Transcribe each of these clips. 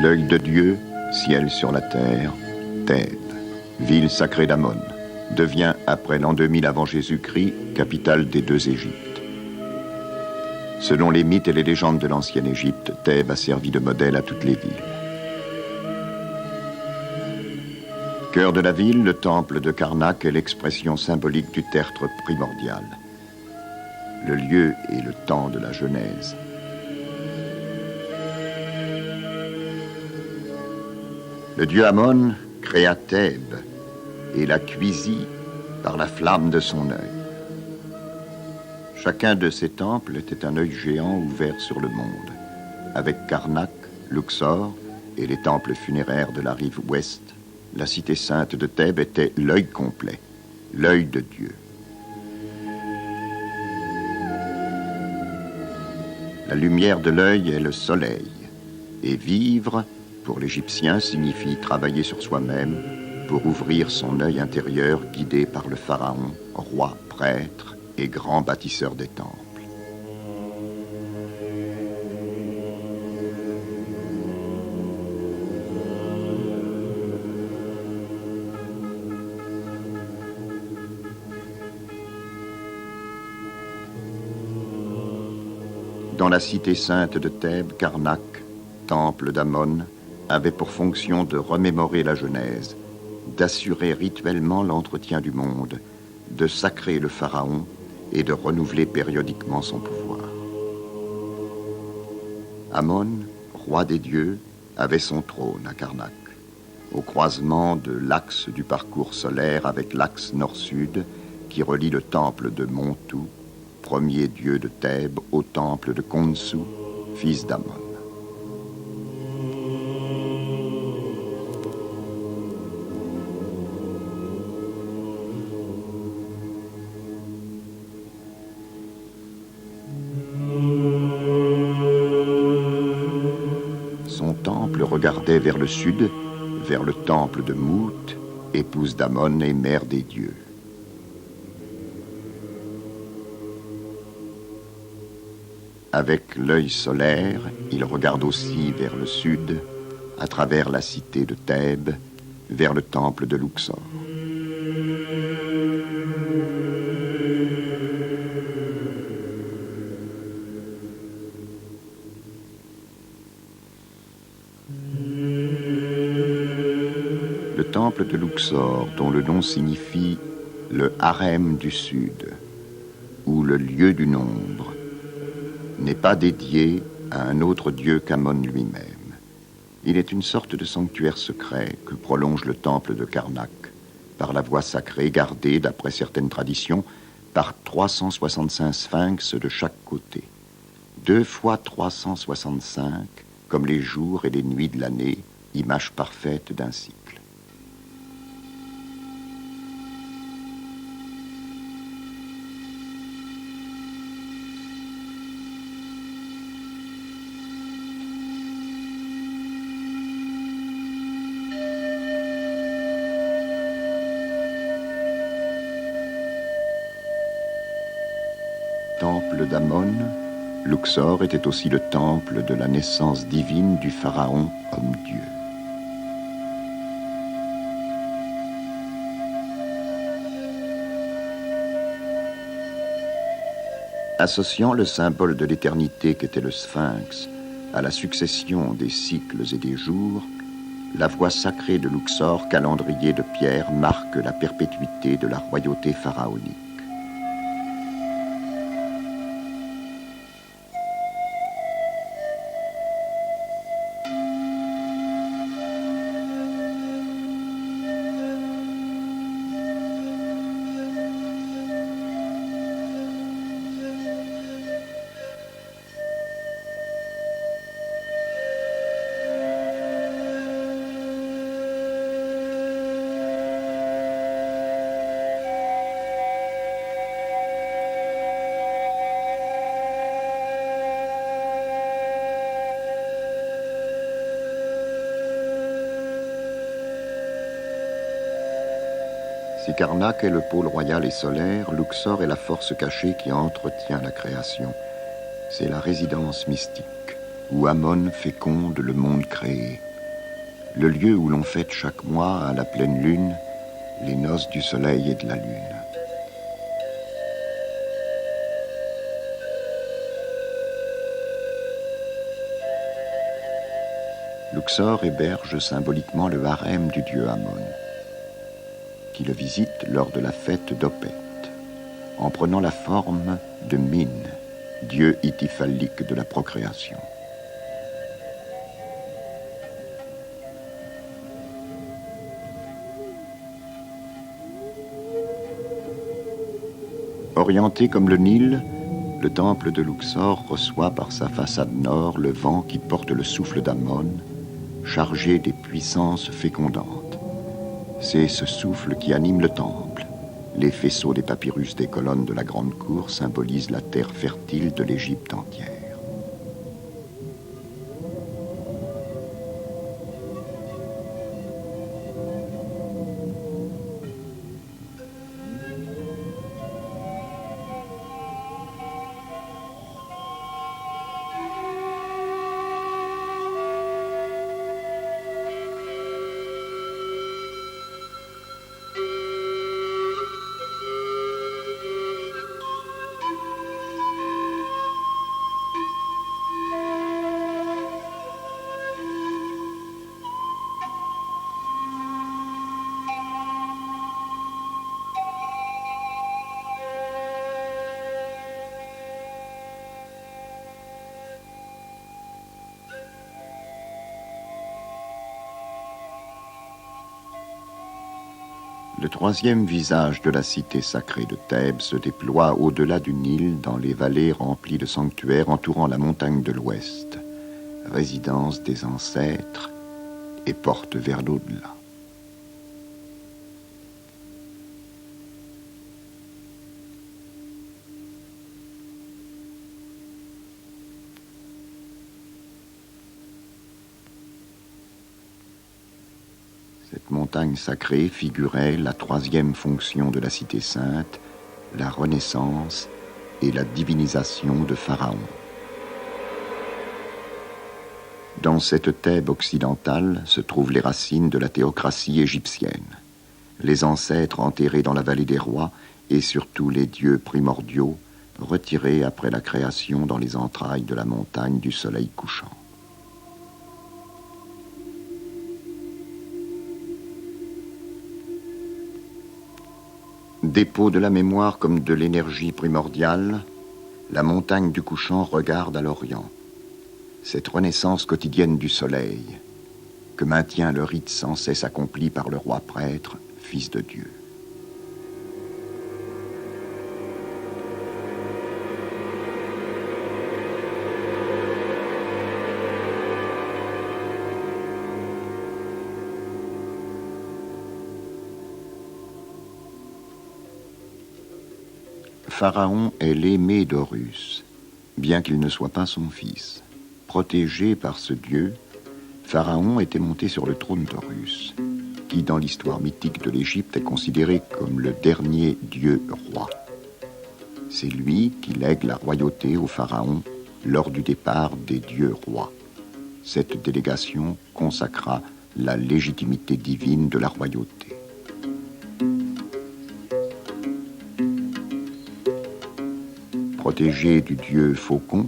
L'œil de Dieu, ciel sur la terre, Thèbes, ville sacrée d'Amon, devient, après l'an 2000 avant Jésus-Christ, capitale des deux Égyptes. Selon les mythes et les légendes de l'ancienne Égypte, Thèbes a servi de modèle à toutes les villes. Cœur de la ville, le temple de Karnak est l'expression symbolique du tertre primordial. Le lieu est le temps de la Genèse. Le dieu Amon créa Thèbes et la cuisit par la flamme de son œil. Chacun de ces temples était un œil géant ouvert sur le monde, avec Karnak, Luxor et les temples funéraires de la rive ouest. La cité sainte de Thèbes était l'œil complet, l'œil de Dieu. La lumière de l'œil est le soleil, et vivre, pour l'Égyptien, signifie travailler sur soi-même pour ouvrir son œil intérieur guidé par le pharaon, roi, prêtre et grand bâtisseur des temples. Dans la cité sainte de Thèbes, Karnak, temple d'Amon, avait pour fonction de remémorer la Genèse, d'assurer rituellement l'entretien du monde, de sacrer le pharaon et de renouveler périodiquement son pouvoir. Amon, roi des dieux, avait son trône à Karnak, au croisement de l'axe du parcours solaire avec l'axe nord-sud qui relie le temple de Montou, premier dieu de Thèbes, au temple de Khonsu, fils d'Amon. Son temple regardait vers le sud, vers le temple de Mout, épouse d'Amon et mère des dieux. Avec l'œil solaire, il regarde aussi vers le sud, à travers la cité de Thèbes, vers le temple de Luxor. Le temple de Luxor, dont le nom signifie le harem du sud, ou le lieu du nombre, n'est pas dédié à un autre dieu qu'Amon lui-même. Il est une sorte de sanctuaire secret que prolonge le temple de Karnak, par la voie sacrée gardée, d'après certaines traditions, par 365 sphinx de chaque côté. 2 fois 365, comme les jours et les nuits de l'année, image parfaite d'un cycle. Temple d'Amon, Luxor était aussi le temple de la naissance divine du pharaon homme-dieu. Associant le symbole de l'éternité qu'était le sphinx à la succession des cycles et des jours, la voie sacrée de Luxor, calendrier de pierre, marque la perpétuité de la royauté pharaonique. Si Karnak est le pôle royal et solaire, Luxor est la force cachée qui entretient la création. C'est la résidence mystique, où Amon féconde le monde créé, le lieu où l'on fête chaque mois à la pleine lune les noces du soleil et de la lune. Luxor héberge symboliquement le harem du dieu Amon, qui le visite lors de la fête d'Opet, en prenant la forme de Min, dieu ithyphallique de la procréation. Orienté comme le Nil, le temple de Luxor reçoit par sa façade nord le vent qui porte le souffle d'Amon, chargé des puissances fécondantes. C'est ce souffle qui anime le temple. Les faisceaux des papyrus des colonnes de la grande cour symbolisent la terre fertile de l'Égypte entière. Le troisième visage de la cité sacrée de Thèbes se déploie au-delà du Nil dans les vallées remplies de sanctuaires entourant la montagne de l'Ouest, résidence des ancêtres et porte vers l'au-delà. Cette montagne sacrée figurait la troisième fonction de la cité sainte, la renaissance et la divinisation de Pharaon. Dans cette Thèbes occidentale se trouvent les racines de la théocratie égyptienne, les ancêtres enterrés dans la vallée des rois et surtout les dieux primordiaux retirés après la création dans les entrailles de la montagne du soleil couchant. Dépôt de la mémoire comme de l'énergie primordiale, la montagne du couchant regarde à l'Orient. Cette renaissance quotidienne du soleil, que maintient le rite sans cesse accompli par le roi prêtre, fils de Dieu. Pharaon est l'aimé d'Horus, bien qu'il ne soit pas son fils. Protégé par ce dieu, Pharaon était monté sur le trône d'Horus, qui dans l'histoire mythique de l'Égypte est considéré comme le dernier dieu roi. C'est lui qui lègue la royauté au Pharaon lors du départ des dieux rois. Cette délégation consacra la légitimité divine de la royauté. Protégé du dieu Faucon,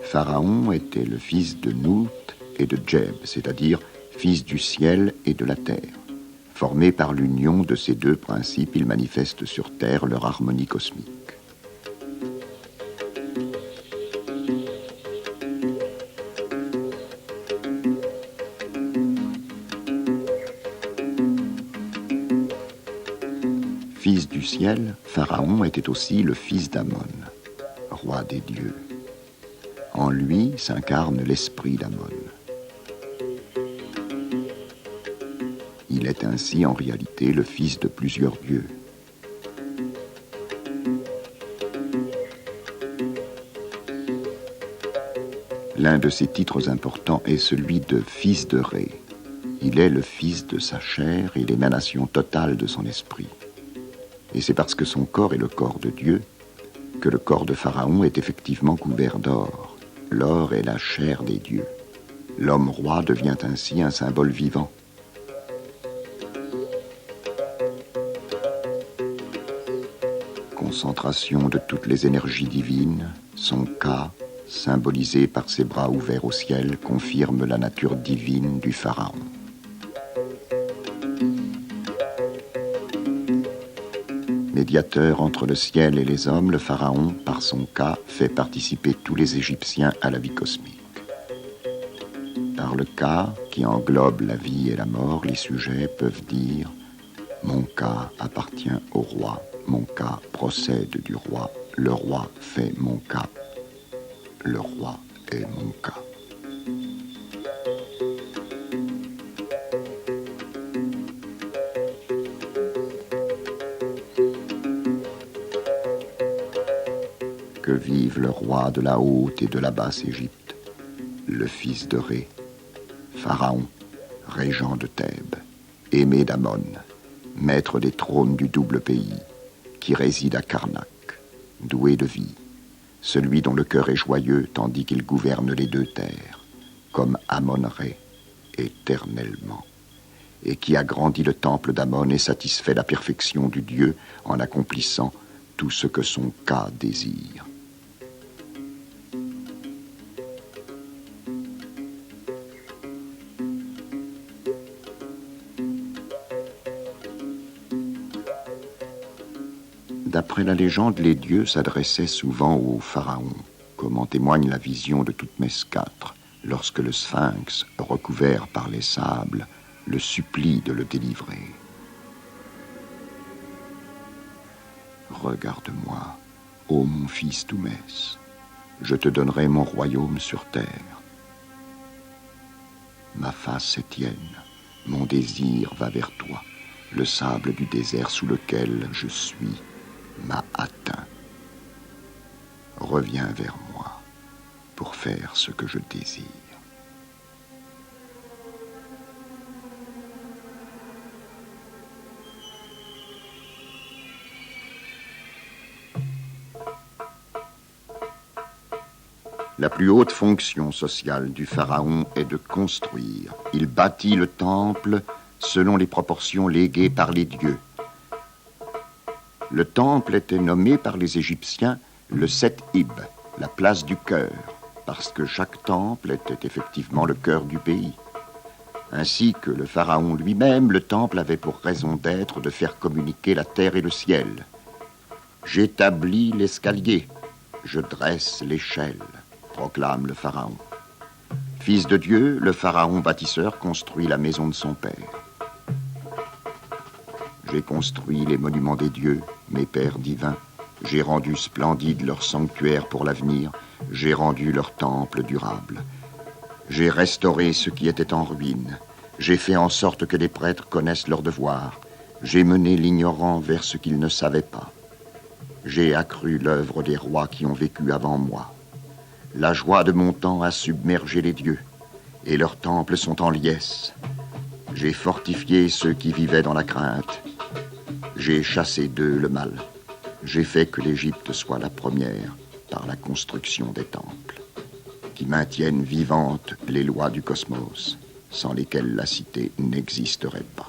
Pharaon était le fils de Nout et de Djeb, c'est-à-dire fils du ciel et de la terre. Formé par l'union de ces deux principes, ils manifestent sur terre leur harmonie cosmique. Fils du ciel, Pharaon était aussi le fils d'Amon, roi des dieux. En lui s'incarne l'esprit d'Amon. Il est ainsi en réalité le fils de plusieurs dieux. L'un de ses titres importants est celui de fils de Ré. Il est le fils de sa chair et l'émanation totale de son esprit. Et c'est parce que son corps est le corps de Dieu que le corps de Pharaon est effectivement couvert d'or. L'or est la chair des dieux. L'homme-roi devient ainsi un symbole vivant. Concentration de toutes les énergies divines, son Ka, symbolisé par ses bras ouverts au ciel, confirme la nature divine du pharaon. Médiateur entre le ciel et les hommes, le pharaon, par son Ka, fait participer tous les Égyptiens à la vie cosmique. Par le Ka, qui englobe la vie et la mort, les sujets peuvent dire « Mon Ka appartient au roi, mon Ka procède du roi, le roi fait mon Ka, le roi est mon Ka ». Que vive le roi de la haute et de la basse Égypte, le fils de Ré, pharaon, régent de Thèbes, aimé d'Amon, maître des trônes du double pays, qui réside à Karnak, doué de vie, celui dont le cœur est joyeux tandis qu'il gouverne les deux terres, comme Amon-Ré, éternellement, et qui agrandit le temple d'Amon et satisfait la perfection du Dieu en accomplissant tout ce que son Ka désire. D'après la légende, les dieux s'adressaient souvent au pharaon, comme en témoigne la vision de Thoutmès IV, lorsque le sphinx, recouvert par les sables, le supplie de le délivrer. Regarde-moi, ô mon fils Thoumès, je te donnerai mon royaume sur terre. Ma face est tienne, mon désir va vers toi, le sable du désert sous lequel je suis m'a atteint. Reviens vers moi pour faire ce que je désire. La plus haute fonction sociale du pharaon est de construire. Il bâtit le temple selon les proportions léguées par les dieux. Le temple était nommé par les Égyptiens le Set-Ib, la place du cœur, parce que chaque temple était effectivement le cœur du pays. Ainsi que le pharaon lui-même, le temple avait pour raison d'être de faire communiquer la terre et le ciel. J'établis l'escalier, je dresse l'échelle, proclame le pharaon. Fils de Dieu, le pharaon bâtisseur construit la maison de son père. J'ai construit les monuments des dieux, mes pères divins. J'ai rendu splendide leur sanctuaire pour l'avenir. J'ai rendu leur temple durable. J'ai restauré ce qui était en ruine. J'ai fait en sorte que les prêtres connaissent leurs devoirs. J'ai mené l'ignorant vers ce qu'ils ne savaient pas. J'ai accru l'œuvre des rois qui ont vécu avant moi. La joie de mon temps a submergé les dieux, et leurs temples sont en liesse. J'ai fortifié ceux qui vivaient dans la crainte. J'ai chassé d'eux le mal. J'ai fait que l'Égypte soit la première par la construction des temples, qui maintiennent vivantes les lois du cosmos, sans lesquelles la cité n'existerait pas.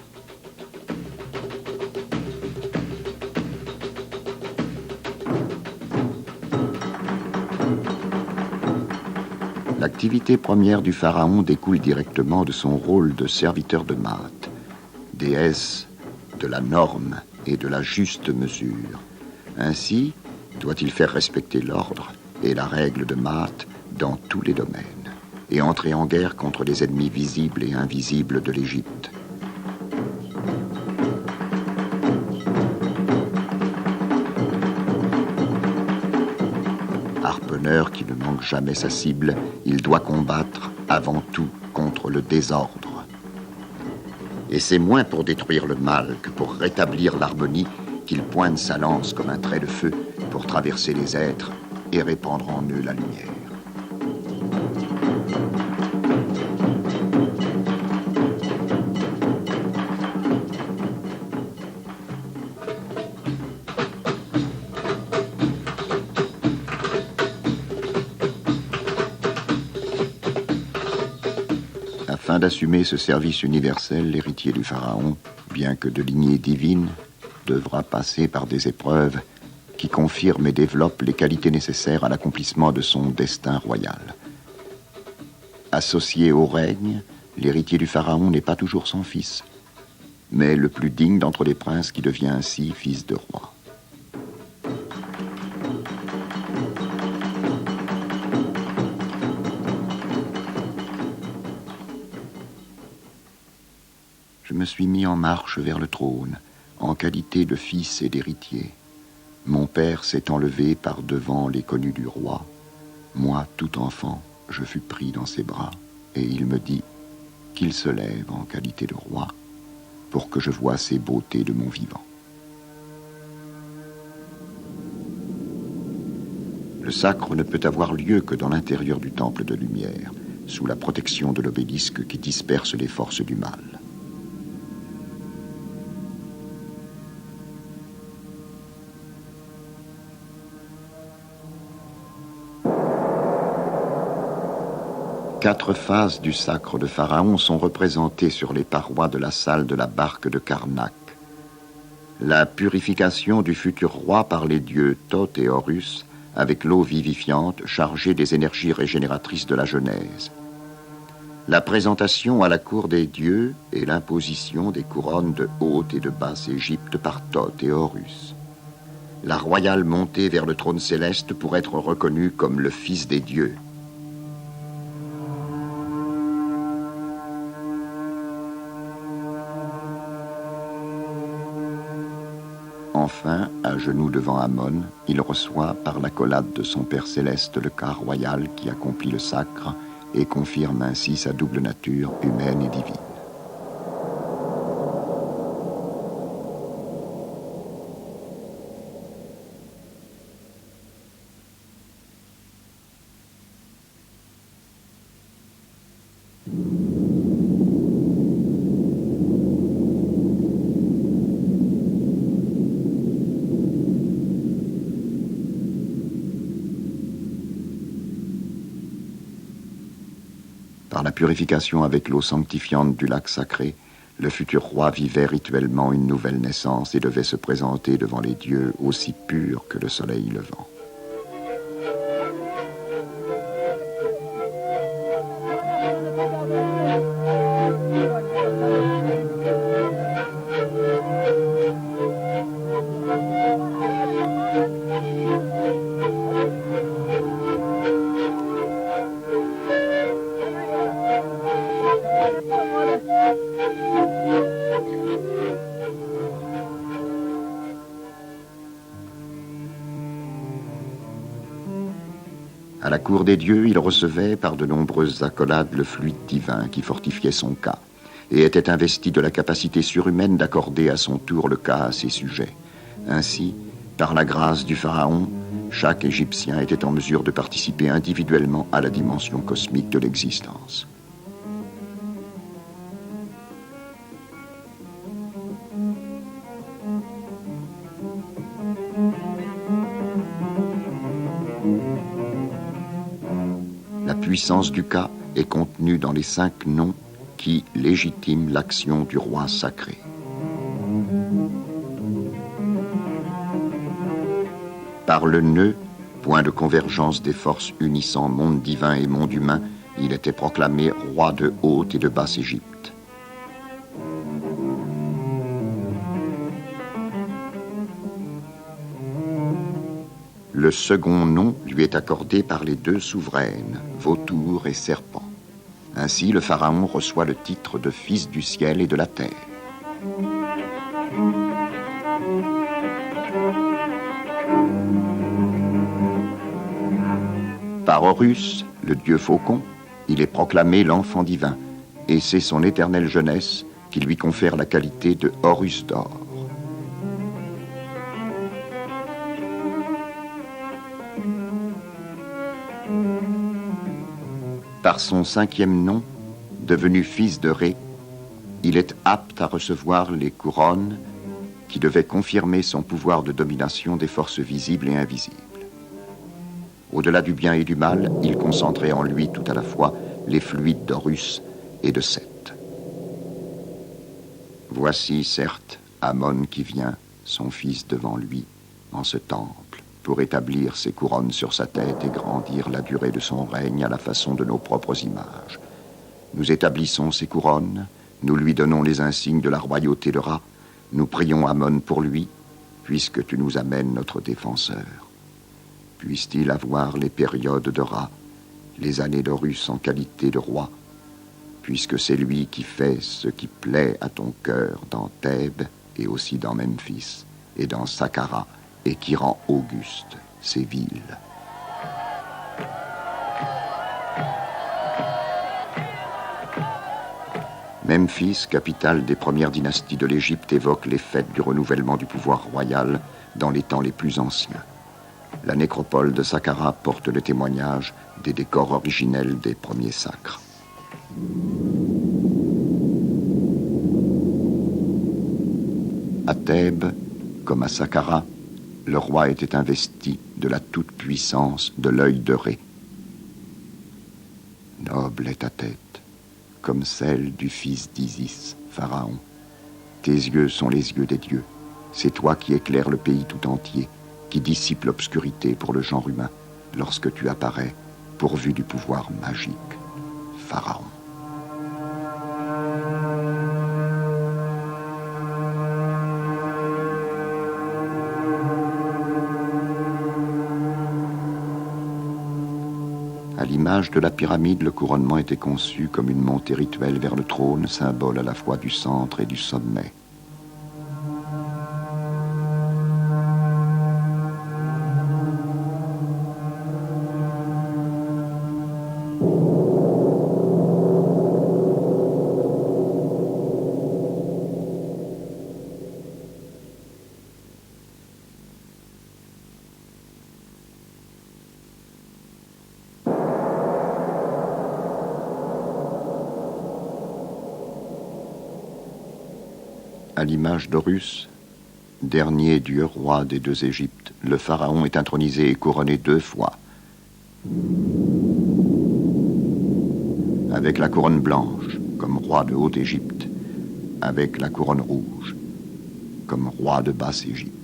L'activité première du pharaon découle directement de son rôle de serviteur de Maat, déesse de la norme et de la juste mesure. Ainsi, doit-il faire respecter l'ordre et la règle de Maat dans tous les domaines, et entrer en guerre contre les ennemis visibles et invisibles de l'Égypte. Harponneur qui ne manque jamais sa cible, il doit combattre avant tout contre le désordre. Et c'est moins pour détruire le mal que pour rétablir l'harmonie qu'il pointe sa lance comme un trait de feu pour traverser les êtres et répandre en eux la lumière. Afin d'assumer ce service universel, l'héritier du Pharaon, bien que de lignée divine, devra passer par des épreuves qui confirment et développent les qualités nécessaires à l'accomplissement de son destin royal. Associé au règne, l'héritier du Pharaon n'est pas toujours son fils, mais le plus digne d'entre les princes qui devient ainsi fils de roi. Je me suis mis en marche vers le trône, en qualité de fils et d'héritier. Mon père s'est enlevé par devant les connus du roi. Moi, tout enfant, je fus pris dans ses bras, et il me dit qu'il se lève en qualité de roi, pour que je voie ces beautés de mon vivant. Le sacre ne peut avoir lieu que dans l'intérieur du temple de lumière, sous la protection de l'obélisque qui disperse les forces du mal. Quatre phases du sacre de Pharaon sont représentées sur les parois de la salle de la barque de Karnak. La purification du futur roi par les dieux Thoth et Horus, avec l'eau vivifiante chargée des énergies régénératrices de la Genèse. La présentation à la cour des dieux et l'imposition des couronnes de Haute et de Basse Égypte par Thoth et Horus. La royale montée vers le trône céleste pour être reconnu comme le fils des dieux. Enfin, à genoux devant Amon, il reçoit par l'accolade de son Père céleste le cas royal qui accomplit le sacre et confirme ainsi sa double nature humaine et divine. Par la purification avec l'eau sanctifiante du lac sacré, le futur roi vivait rituellement une nouvelle naissance et devait se présenter devant les dieux aussi pur que le soleil levant. À la cour des dieux, il recevait par de nombreuses accolades le fluide divin qui fortifiait son cas et était investi de la capacité surhumaine d'accorder à son tour le cas à ses sujets. Ainsi, par la grâce du Pharaon, chaque Égyptien était en mesure de participer individuellement à la dimension cosmique de l'existence. La puissance du Ka est contenue dans les 5 noms qui légitiment l'action du roi sacré. Par le nœud, point de convergence des forces unissant monde divin et monde humain, il était proclamé roi de Haute et de Basse Égypte. Le second nom lui est accordé par les 2 souveraines, Vautour et Serpent. Ainsi, le Pharaon reçoit le titre de fils du ciel et de la terre. Par Horus, le dieu faucon, il est proclamé l'enfant divin, et c'est son éternelle jeunesse qui lui confère la qualité de Horus d'or. Par son 5e nom, devenu fils de Ré, il est apte à recevoir les couronnes qui devaient confirmer son pouvoir de domination des forces visibles et invisibles. Au-delà du bien et du mal, il concentrait en lui tout à la fois les fluides d'Horus et de Seth. Voici, certes, Amon qui vient, son fils devant lui, en ce temple, pour établir ses couronnes sur sa tête et grandir la durée de son règne à la façon de nos propres images. Nous établissons ces couronnes, nous lui donnons les insignes de la royauté de Ra, nous prions Amon pour lui, puisque tu nous amènes notre défenseur. Puisse-t-il avoir les périodes de Ra, les années d'Horus en qualité de roi, puisque c'est lui qui fait ce qui plaît à ton cœur dans Thèbes et aussi dans Memphis et dans Saqqara, et qui rend auguste ces villes. Memphis, capitale des premières dynasties de l'Égypte, évoque les fêtes du renouvellement du pouvoir royal dans les temps les plus anciens. La nécropole de Saqqara porte le témoignage des décors originels des premiers sacres. À Thèbes, comme à Saqqara, le roi était investi de la toute-puissance de l'œil de Ré. Noble est ta tête, comme celle du fils d'Isis, Pharaon. Tes yeux sont les yeux des dieux. C'est toi qui éclaires le pays tout entier, qui dissipe l'obscurité pour le genre humain, lorsque tu apparais, pourvu du pouvoir magique, Pharaon. À l'image de la pyramide, le couronnement était conçu comme une montée rituelle vers le trône, symbole à la fois du centre et du sommet. À l'image d'Horus, dernier dieu roi des deux Égyptes, le pharaon est intronisé et couronné 2 fois. Avec la couronne blanche, comme roi de Haute-Égypte, avec la couronne rouge, comme roi de Basse-Égypte.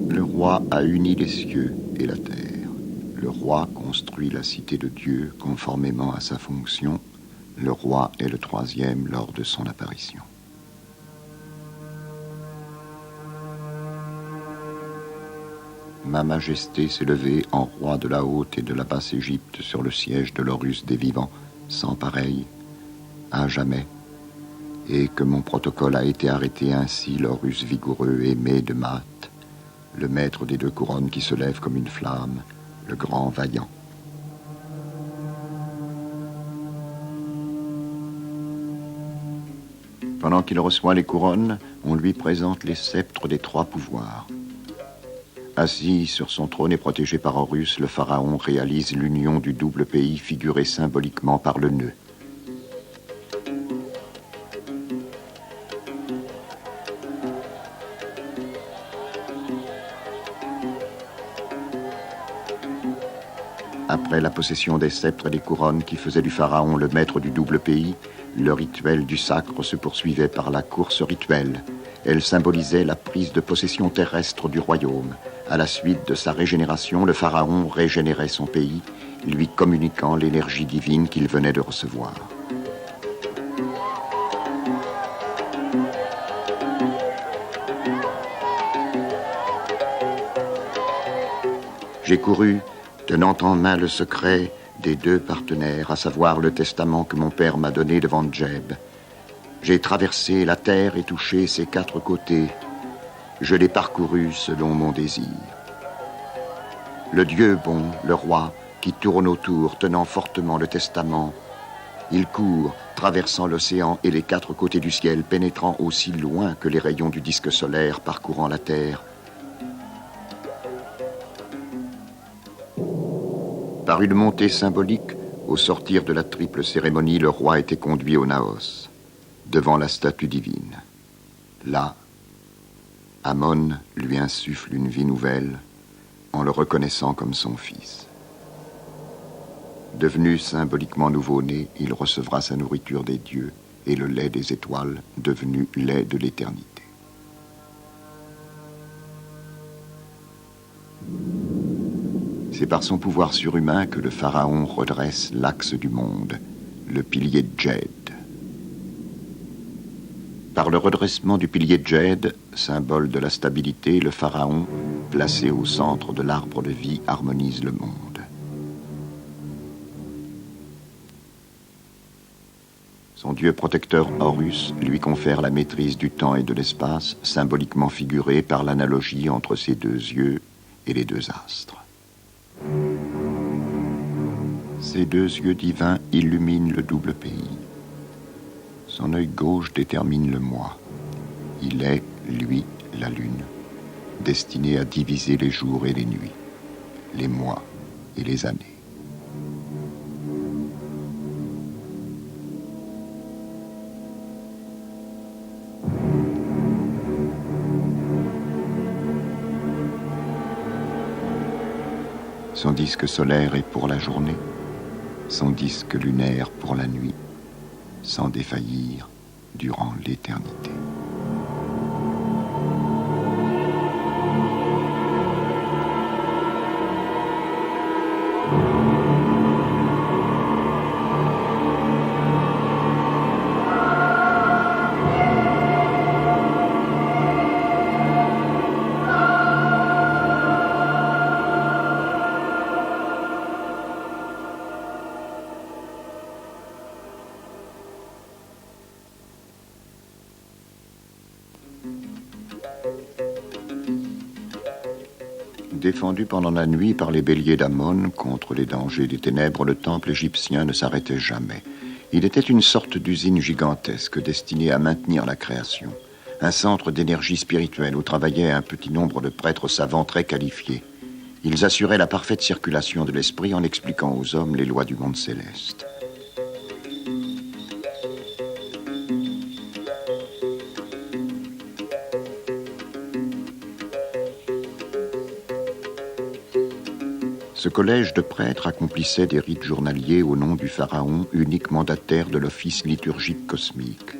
Le roi a uni les cieux et la terre. Le roi construit la cité de Dieu conformément à sa fonction. Le roi est le 3e lors de son apparition. Ma majesté s'est levée en roi de la Haute et de la Basse-Égypte sur le siège de l'Horus des vivants, sans pareil, à jamais, et que mon protocole a été arrêté ainsi, l'Horus vigoureux aimé de Maat, le maître des 2 couronnes qui se lève comme une flamme, le grand vaillant. Pendant qu'il reçoit les couronnes, on lui présente les sceptres des 3 pouvoirs. Assis sur son trône et protégé par Horus, le pharaon réalise l'union du double pays figuré symboliquement par le nœud. Après la possession des sceptres et des couronnes qui faisaient du pharaon le maître du double pays, le rituel du sacre se poursuivait par la course rituelle. Elle symbolisait la prise de possession terrestre du royaume. À la suite de sa régénération, le pharaon régénérait son pays, lui communiquant l'énergie divine qu'il venait de recevoir. J'ai couru, tenant en main le secret des 2 partenaires, à savoir le testament que mon père m'a donné devant Djeb. J'ai traversé la terre et touché ses 4 côtés. Je l'ai parcouru selon mon désir. Le Dieu bon, le roi, qui tourne autour, tenant fortement le testament. Il court, traversant l'océan et les 4 côtés du ciel, pénétrant aussi loin que les rayons du disque solaire parcourant la terre. Par une montée symbolique, au sortir de la triple cérémonie, le roi était conduit au Naos, devant la statue divine. Là, Amon lui insuffle une vie nouvelle en le reconnaissant comme son fils. Devenu symboliquement nouveau-né, il recevra sa nourriture des dieux et le lait des étoiles, devenu lait de l'éternité. C'est par son pouvoir surhumain que le pharaon redresse l'axe du monde, le pilier Djed. Par le redressement du pilier Djed, symbole de la stabilité, le pharaon, placé au centre de l'arbre de vie, harmonise le monde. Son dieu protecteur Horus lui confère la maîtrise du temps et de l'espace, symboliquement figurée par l'analogie entre ses 2 yeux et les 2 astres. Ses 2 yeux divins illuminent le double pays. Son œil gauche détermine le mois. Il est, lui, la lune, destiné à diviser les jours et les nuits, les mois et les années. Son disque solaire est pour la journée, son disque lunaire pour la nuit, sans défaillir durant l'éternité. Défendu pendant la nuit par les béliers d'Amon contre les dangers des ténèbres, le temple égyptien ne s'arrêtait jamais. Il était une sorte d'usine gigantesque destinée à maintenir la création. Un centre d'énergie spirituelle où travaillait un petit nombre de prêtres savants très qualifiés. Ils assuraient la parfaite circulation de l'esprit en expliquant aux hommes les lois du monde céleste. Ce collège de prêtres accomplissait des rites journaliers au nom du pharaon, unique mandataire de l'office liturgique cosmique.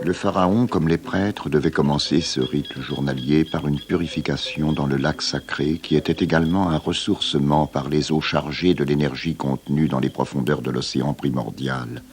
Le pharaon, comme les prêtres, devait commencer ce rite journalier par une purification dans le lac sacré qui était également un ressourcement par les eaux chargées de l'énergie contenue dans les profondeurs de l'océan primordial.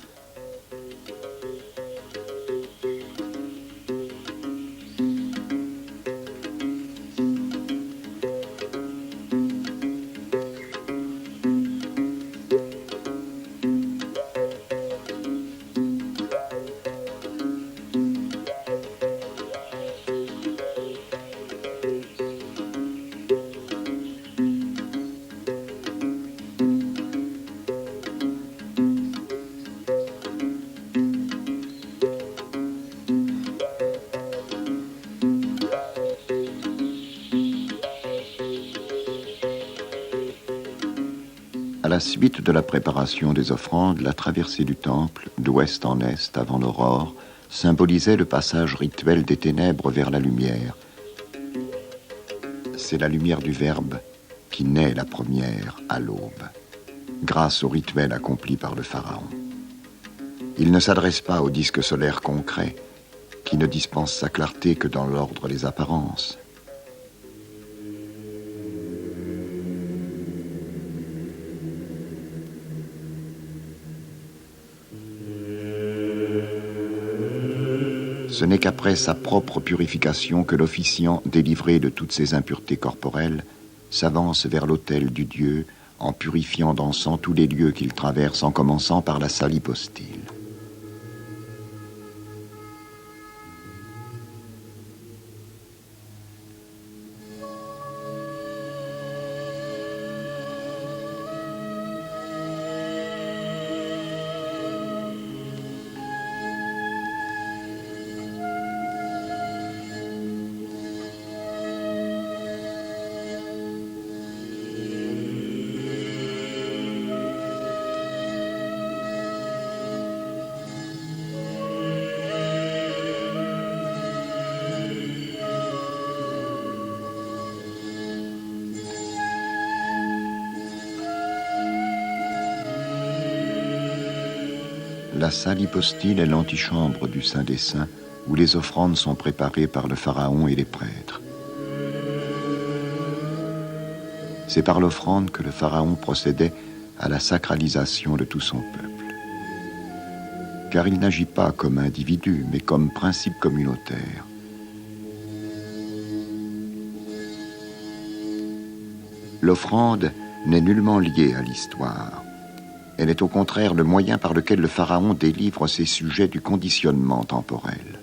À la suite de la préparation des offrandes, la traversée du temple, d'ouest en est avant l'aurore, symbolisait le passage rituel des ténèbres vers la lumière. C'est la lumière du Verbe qui naît la première à l'aube, grâce au rituel accompli par le Pharaon. Il ne s'adresse pas au disque solaire concret, qui ne dispense sa clarté que dans l'ordre des apparences. Ce n'est qu'après sa propre purification que l'officiant, délivré de toutes ses impuretés corporelles, s'avance vers l'autel du Dieu en purifiant d'encens tous les lieux qu'il traverse en commençant par la salle hypostyle. La salle hypostyle est l'antichambre du Saint des Saints, où les offrandes sont préparées par le pharaon et les prêtres. C'est par l'offrande que le pharaon procédait à la sacralisation de tout son peuple. Car il n'agit pas comme individu, mais comme principe communautaire. L'offrande n'est nullement liée à l'histoire. Elle est au contraire le moyen par lequel le pharaon délivre ses sujets du conditionnement temporel.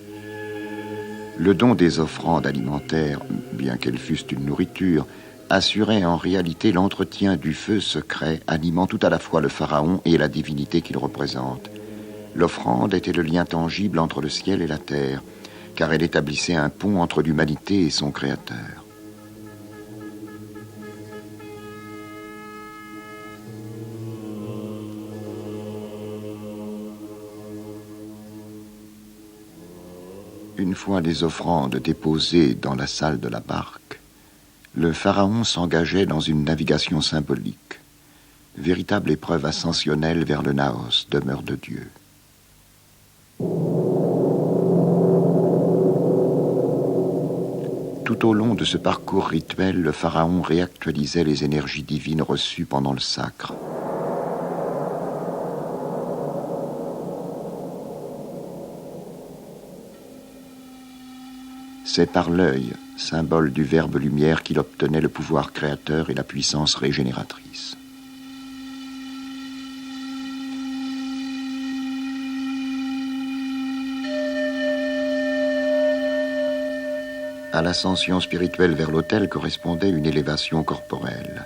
Le don des offrandes alimentaires, bien qu'elles fussent une nourriture, assurait en réalité l'entretien du feu secret animant tout à la fois le pharaon et la divinité qu'il représente. L'offrande était le lien tangible entre le ciel et la terre, car elle établissait un pont entre l'humanité et son créateur. Une fois les offrandes déposées dans la salle de la barque, le pharaon s'engageait dans une navigation symbolique, véritable épreuve ascensionnelle vers le Naos, demeure de Dieu. Tout au long de ce parcours rituel, le pharaon réactualisait les énergies divines reçues pendant le sacre. C'est par l'œil, symbole du verbe lumière, qu'il obtenait le pouvoir créateur et la puissance régénératrice. À l'ascension spirituelle vers l'autel correspondait une élévation corporelle.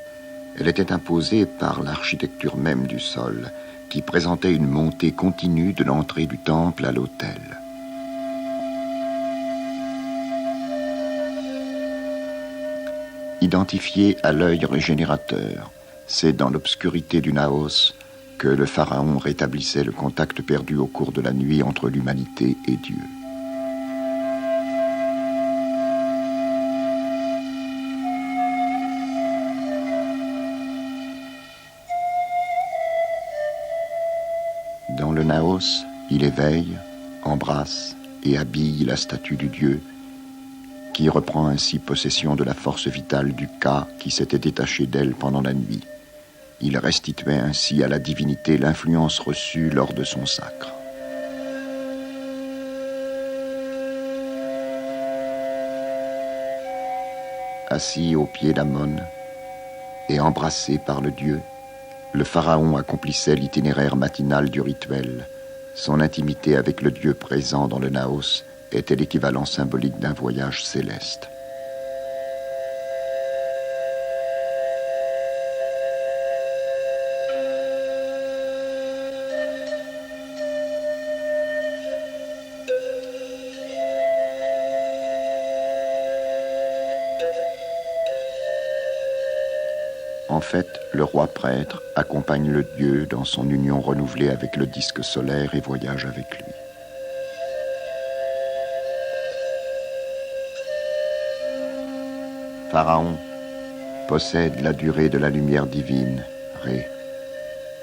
Elle était imposée par l'architecture même du sol, qui présentait une montée continue de l'entrée du temple à l'autel. Identifié à l'œil régénérateur, c'est dans l'obscurité du Naos que le pharaon rétablissait le contact perdu au cours de la nuit entre l'humanité et Dieu. Dans le Naos, il éveille, embrasse et habille la statue du Dieu, qui reprend ainsi possession de la force vitale du Ka qui s'était détaché d'elle pendant la nuit. Il restituait ainsi à la divinité l'influence reçue lors de son sacre. Assis au pied d'Amon et embrassé par le Dieu, le pharaon accomplissait l'itinéraire matinal du rituel. Son intimité avec le Dieu présent dans le Naos était l'équivalent symbolique d'un voyage céleste. En fait, le roi prêtre accompagne le Dieu dans son union renouvelée avec le disque solaire et voyage avec lui. Pharaon possède la durée de la lumière divine, Ré,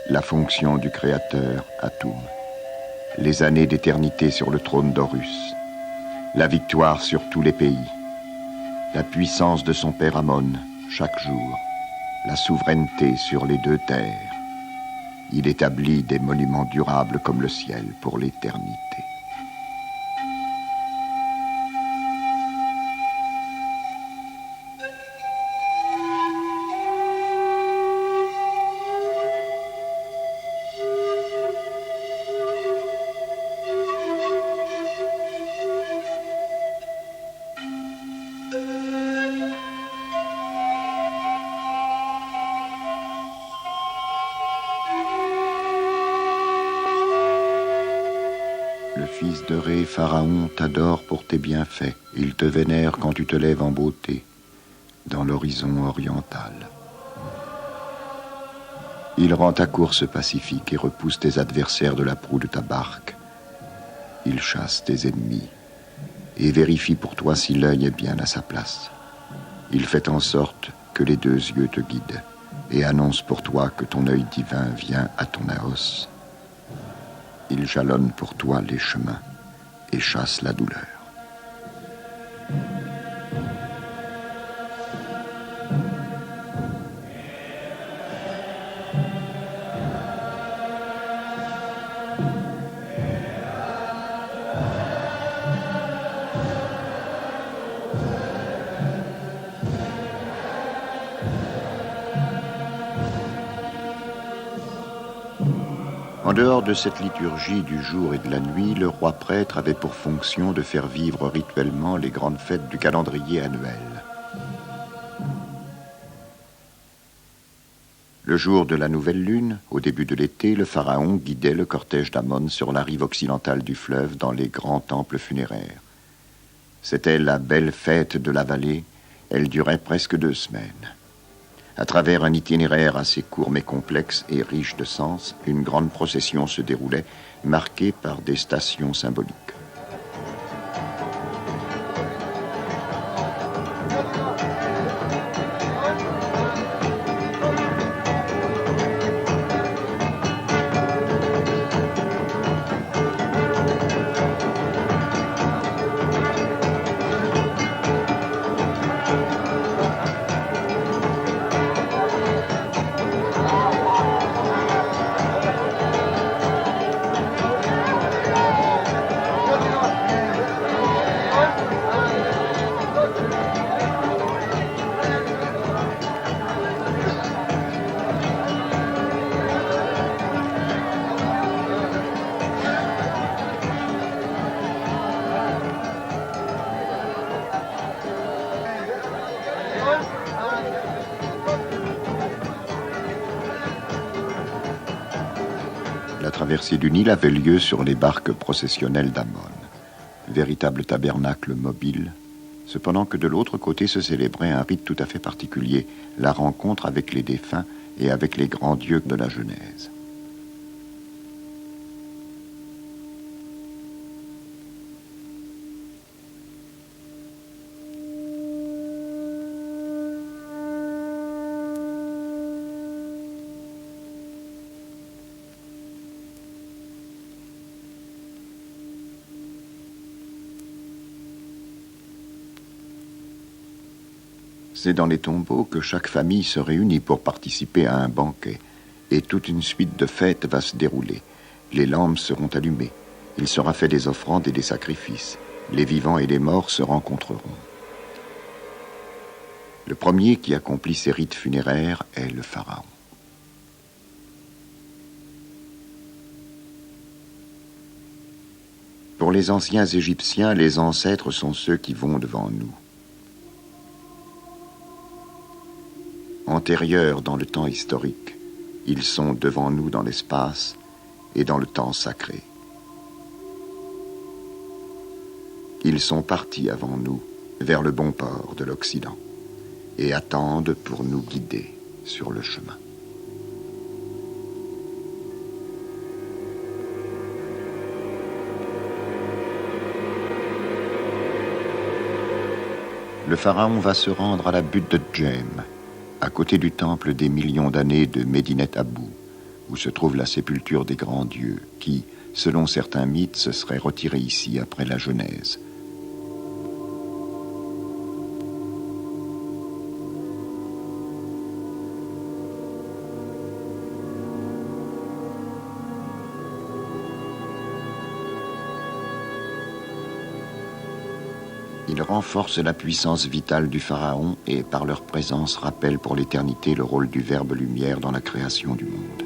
la fonction du Créateur, Atum, les années d'éternité sur le trône d'Horus, la victoire sur tous les pays, la puissance de son père Amon, chaque jour, la souveraineté sur les deux terres. Il établit des monuments durables comme le ciel pour l'éternité. fils de Ré, Pharaon t'adore pour tes bienfaits. Il te vénère quand tu te lèves en beauté dans l'horizon oriental. Il rend ta course pacifique et repousse tes adversaires de la proue de ta barque. Il chasse tes ennemis et vérifie pour toi si l'œil est bien à sa place. Il fait en sorte que les deux yeux te guident et annonce pour toi que ton œil divin vient à ton Naos. Il jalonne pour toi les chemins et chasse la douleur. En dehors de cette liturgie du jour et de la nuit, le roi prêtre avait pour fonction de faire vivre rituellement les grandes fêtes du calendrier annuel. Le jour de la nouvelle lune, au début de l'été, le pharaon guidait le cortège d'Amon sur la rive occidentale du fleuve dans les grands temples funéraires. C'était la belle fête de la vallée, elle durait presque 2 semaines. À travers un itinéraire assez court mais complexe et riche de sens, une grande procession se déroulait, marquée par des stations symboliques. La traversée du Nil avait lieu sur les barques processionnelles d'Amon, véritable tabernacle mobile, cependant que de l'autre côté se célébrait un rite tout à fait particulier, la rencontre avec les défunts et avec les grands dieux de la Genèse. C'est dans les tombeaux que chaque famille se réunit pour participer à un banquet, et toute une suite de fêtes va se dérouler. Les lampes seront allumées, il sera fait des offrandes et des sacrifices, les vivants et les morts se rencontreront. Le premier qui accomplit ces rites funéraires est le pharaon. Pour les anciens Égyptiens, les ancêtres sont ceux qui vont devant nous. Antérieurs dans le temps historique, ils sont devant nous dans l'espace et dans le temps sacré. Ils sont partis avant nous vers le bon port de l'Occident et attendent pour nous guider sur le chemin. Le pharaon va se rendre à la butte de Djem, à côté du temple des millions d'années de Médinet Abou, où se trouve la sépulture des grands dieux, qui, selon certains mythes, se seraient retirés ici après la Genèse. Ils renforcent la puissance vitale du pharaon et, par leur présence, rappellent pour l'éternité le rôle du Verbe lumière dans la création du monde.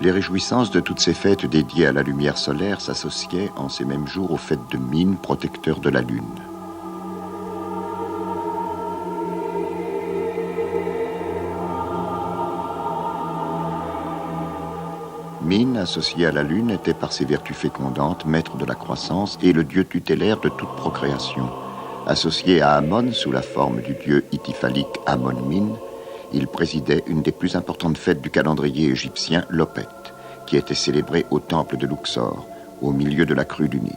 Les réjouissances de toutes ces fêtes dédiées à la lumière solaire s'associaient en ces mêmes jours aux fêtes de Mine, protecteur de la lune. Min, associé à la lune, était par ses vertus fécondantes maître de la croissance et le dieu tutélaire de toute procréation. Associé à Amon sous la forme du dieu hittithalique Amon-Min, il présidait une des plus importantes fêtes du calendrier égyptien, l'Opet, qui était célébrée au temple de Luxor, au milieu de la crue du Nil.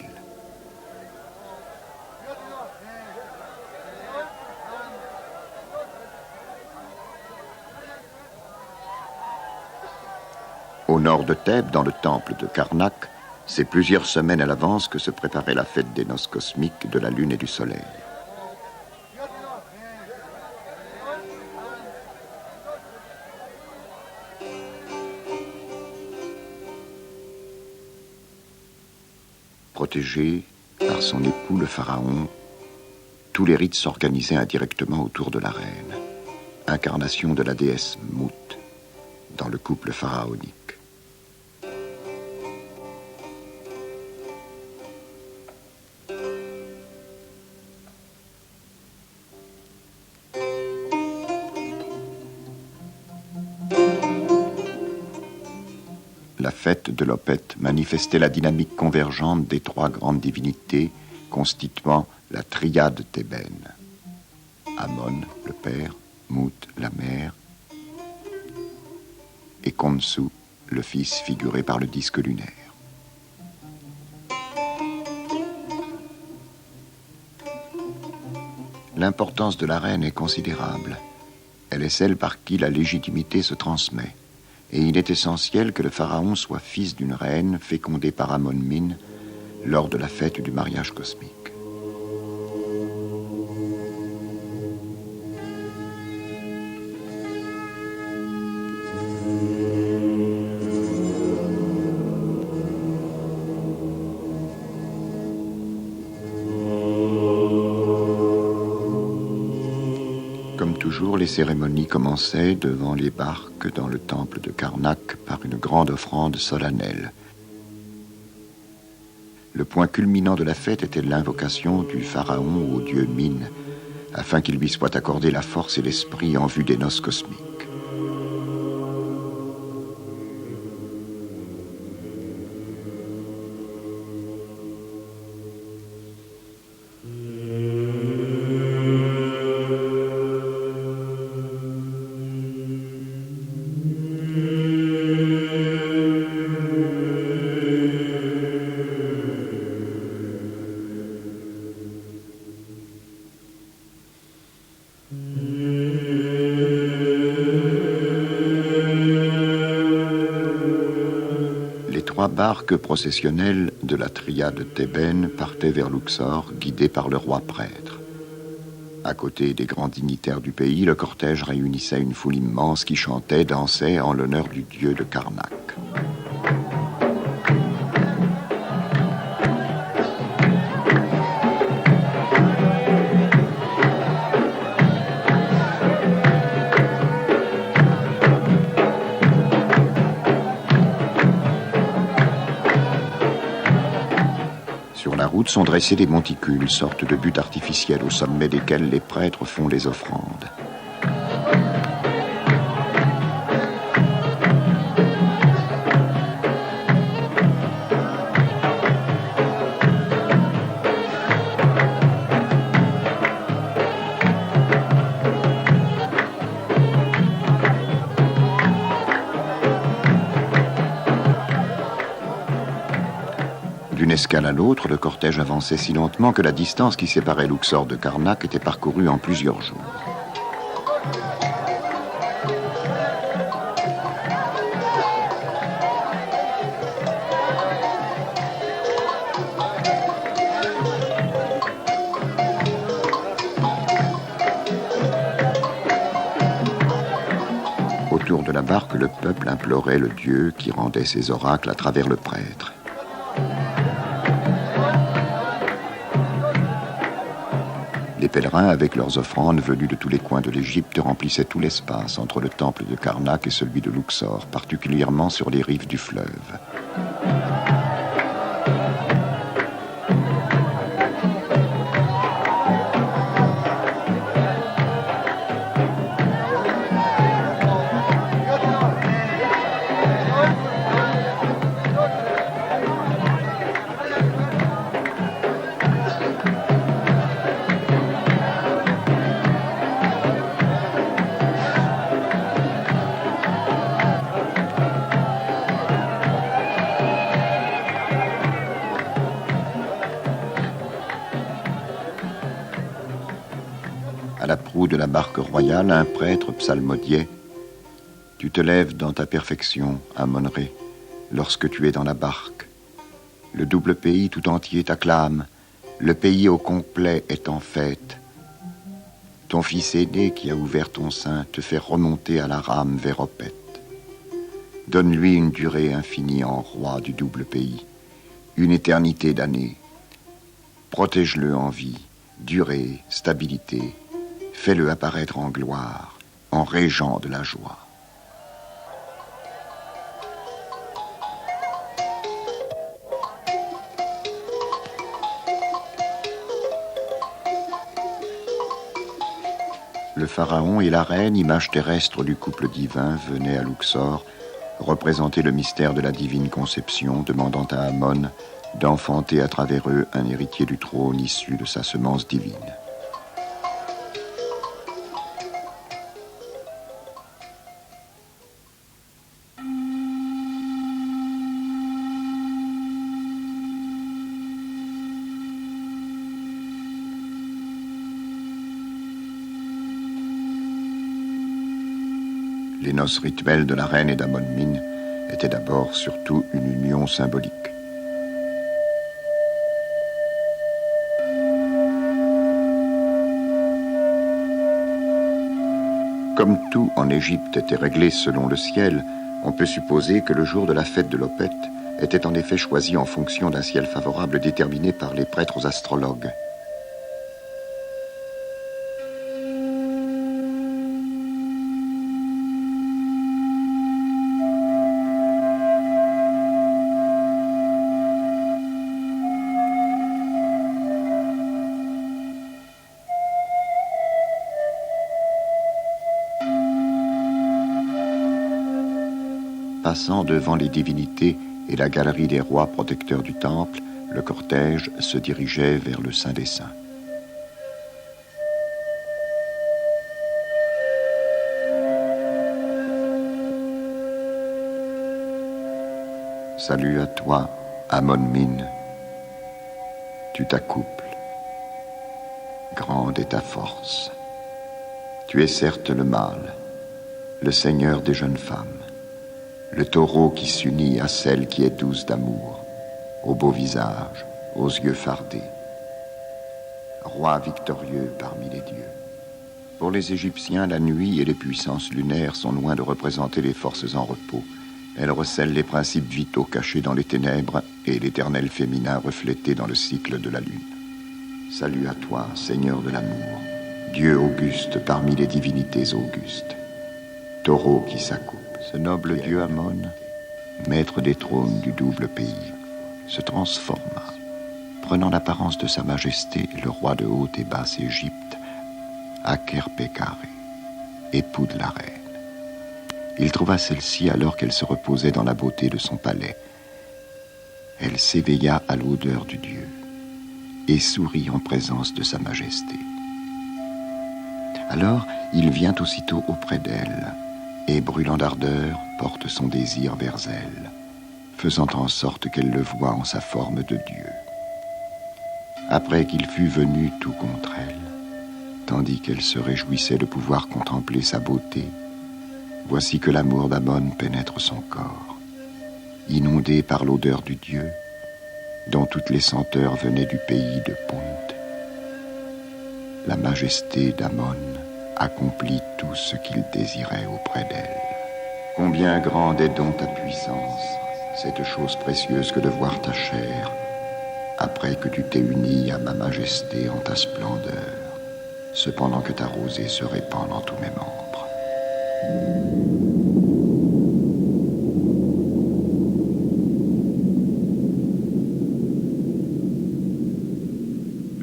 Au nord de Thèbes, dans le temple de Karnak, c'est plusieurs semaines à l'avance que se préparait la fête des noces cosmiques de la lune et du soleil. Protégé par son époux le pharaon, tous les rites s'organisaient indirectement autour de la reine, incarnation de la déesse Mout dans le couple pharaonique. La fête de l'Opet manifestait la dynamique convergente des trois grandes divinités constituant la triade thébaine. Amon, le père, Mout, la mère, et Khonsu, le fils figuré par le disque lunaire. L'importance de la reine est considérable. Elle est celle par qui la légitimité se transmet. Et il est essentiel que le pharaon soit fils d'une reine fécondée par Amon-Min lors de la fête du mariage cosmique. Comme toujours, les cérémonies commençaient devant les barques dans le temple de Karnak par une grande offrande solennelle. Le point culminant de la fête était l'invocation du pharaon au dieu Min, afin qu'il lui soit accordé la force et l'esprit en vue des noces cosmiques. Trois barques processionnelles de la triade thébaine partaient vers Luxor, guidées par le roi prêtre. À côté des grands dignitaires du pays, le cortège réunissait une foule immense qui chantait, dansait en l'honneur du dieu de Karnak. Sont dressés des monticules, sorte de buttes artificielles au sommet desquelles les prêtres font les offrandes. D'une escale à l'autre, le cortège avançait si lentement que la distance qui séparait Luxor de Karnak était parcourue en plusieurs jours. Autour de la barque, le peuple implorait le dieu qui rendait ses oracles à travers le prêtre. Les pèlerins, avec leurs offrandes venues de tous les coins de l'Égypte, remplissaient tout l'espace entre le temple de Karnak et celui de Luxor, particulièrement sur les rives du fleuve. haut de la barque royale, un prêtre psalmodiait « Tu te lèves dans ta perfection, Amon-Ré, lorsque tu es dans la barque. Le double pays tout entier t'acclame, le pays au complet est en fête. Ton fils aîné qui a ouvert ton sein te fait remonter à la rame vers Opet. Donne-lui une durée infinie en roi du double pays, une éternité d'années. Protège-le en vie, durée, stabilité. Fais-le apparaître en gloire, en régent de la joie. » Le pharaon et la reine, image terrestre du couple divin, venaient à Luxor représenter le mystère de la divine conception, demandant à Amon d'enfanter à travers eux un héritier du trône issu de sa semence divine. Les noces rituelles de la reine et d'Amon-Min étaient d'abord surtout une union symbolique. Comme tout en Égypte était réglé selon le ciel, on peut supposer que le jour de la fête de l'Opet était en effet choisi en fonction d'un ciel favorable déterminé par les prêtres astrologues. Passant devant les divinités et la galerie des rois protecteurs du temple, le cortège se dirigeait vers le Saint des Saints. Salut à toi, Amon-Min. Tu t'accouples. Grande est ta force. Tu es certes le mâle, le seigneur des jeunes femmes. Le taureau qui s'unit à celle qui est douce d'amour, au beau visage, aux yeux fardés. Roi victorieux parmi les dieux. Pour les Égyptiens, la nuit et les puissances lunaires sont loin de représenter les forces en repos. Elles recèlent les principes vitaux cachés dans les ténèbres et l'éternel féminin reflété dans le cycle de la lune. Salut à toi, Seigneur de l'amour, Dieu auguste parmi les divinités augustes. Taureau qui s'accoupe. Ce noble dieu Amon, maître des trônes du double pays, se transforma, prenant l'apparence de sa majesté, le roi de haute et basse Égypte, Akerpekare, époux de la reine. Il trouva celle-ci alors qu'elle se reposait dans la beauté de son palais. Elle s'éveilla à l'odeur du dieu et sourit en présence de sa majesté. Alors, il vient aussitôt auprès d'elle, et brûlant d'ardeur, porte son désir vers elle, faisant en sorte qu'elle le voie en sa forme de Dieu. Après qu'il fut venu tout contre elle, tandis qu'elle se réjouissait de pouvoir contempler sa beauté, voici que l'amour d'Amon pénètre son corps, inondé par l'odeur du Dieu, dont toutes les senteurs venaient du pays de Punt. La majesté d'Amon accomplit tout ce qu'il désirait auprès d'elle. Combien grande est donc ta puissance, cette chose précieuse que de voir ta chair, après que tu t'es uni à ma majesté en ta splendeur, cependant que ta rosée se répand dans tous mes membres.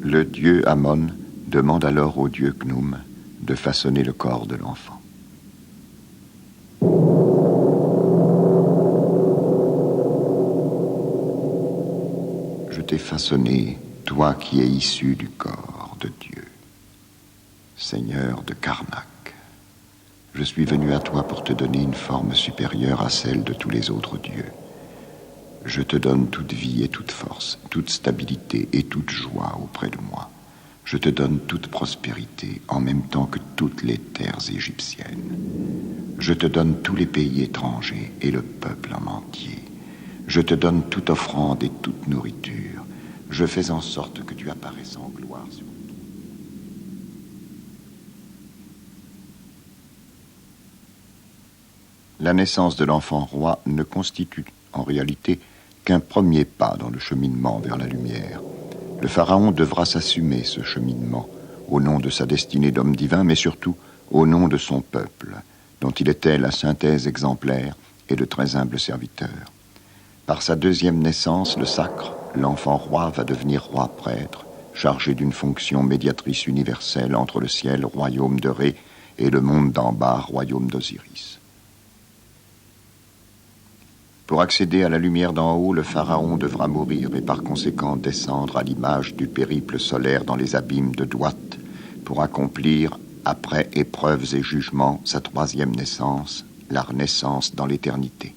Le dieu Amon demande alors au dieu Khnum de façonner le corps de l'enfant. Je t'ai façonné, toi qui es issu du corps de Dieu, Seigneur de Karnak. Je suis venu à toi pour te donner une forme supérieure à celle de tous les autres dieux. Je te donne toute vie et toute force, toute stabilité et toute joie auprès de moi. Je te donne toute prospérité, en même temps que toutes les terres égyptiennes. Je te donne tous les pays étrangers et le peuple en entier. Je te donne toute offrande et toute nourriture. Je fais en sorte que tu apparaisses en gloire sur tout. La naissance de l'enfant roi ne constitue en réalité qu'un premier pas dans le cheminement vers la lumière. Le pharaon devra s'assumer ce cheminement au nom de sa destinée d'homme divin, mais surtout au nom de son peuple, dont il était la synthèse exemplaire et de très humble serviteur. Par sa deuxième naissance, le sacre, l'enfant roi va devenir roi prêtre, chargé d'une fonction médiatrice universelle entre le ciel, royaume de Ré, et le monde d'en bas, royaume d'Osiris. Pour accéder à la lumière d'en haut, le pharaon devra mourir et par conséquent descendre à l'image du périple solaire dans les abîmes de Douat pour accomplir, après épreuves et jugements, sa troisième naissance, la renaissance dans l'éternité.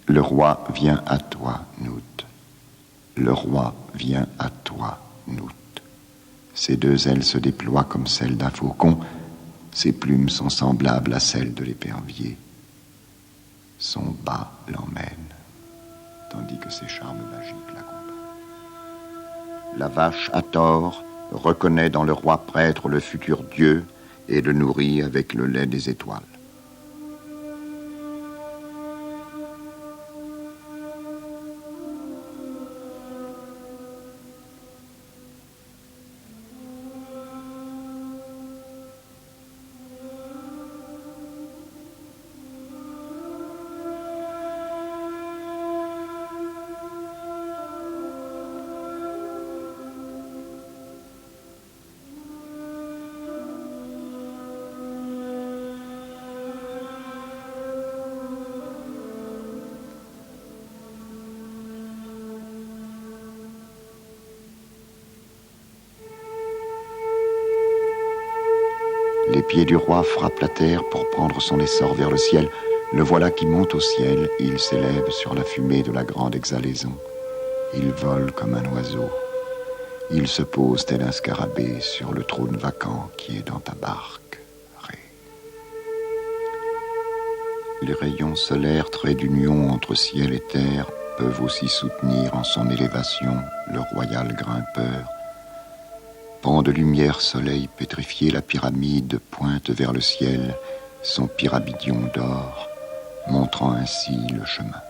Le roi vient à toi, Nout. Le roi vient à toi, Nout. Ses deux ailes se déploient comme celles d'un faucon. Ses plumes sont semblables à celles de l'épervier. Son bas l'emmène, tandis que ses charmes magiques l'accompagnent. La vache Hathor reconnaît dans le roi prêtre le futur Dieu et le nourrit avec le lait des étoiles. Les pieds du roi frappent la terre pour prendre son essor vers le ciel. Le voilà qui monte au ciel, il s'élève sur la fumée de la grande exhalaison. Il vole comme un oiseau. Il se pose tel un scarabée sur le trône vacant qui est dans ta barque, Ré. Les rayons solaires, traits d'union entre ciel et terre, peuvent aussi soutenir en son élévation le royal grimpeur. Pan de lumière, soleil pétrifié, la pyramide pointe vers le ciel son pyramidion d'or, montrant ainsi le chemin.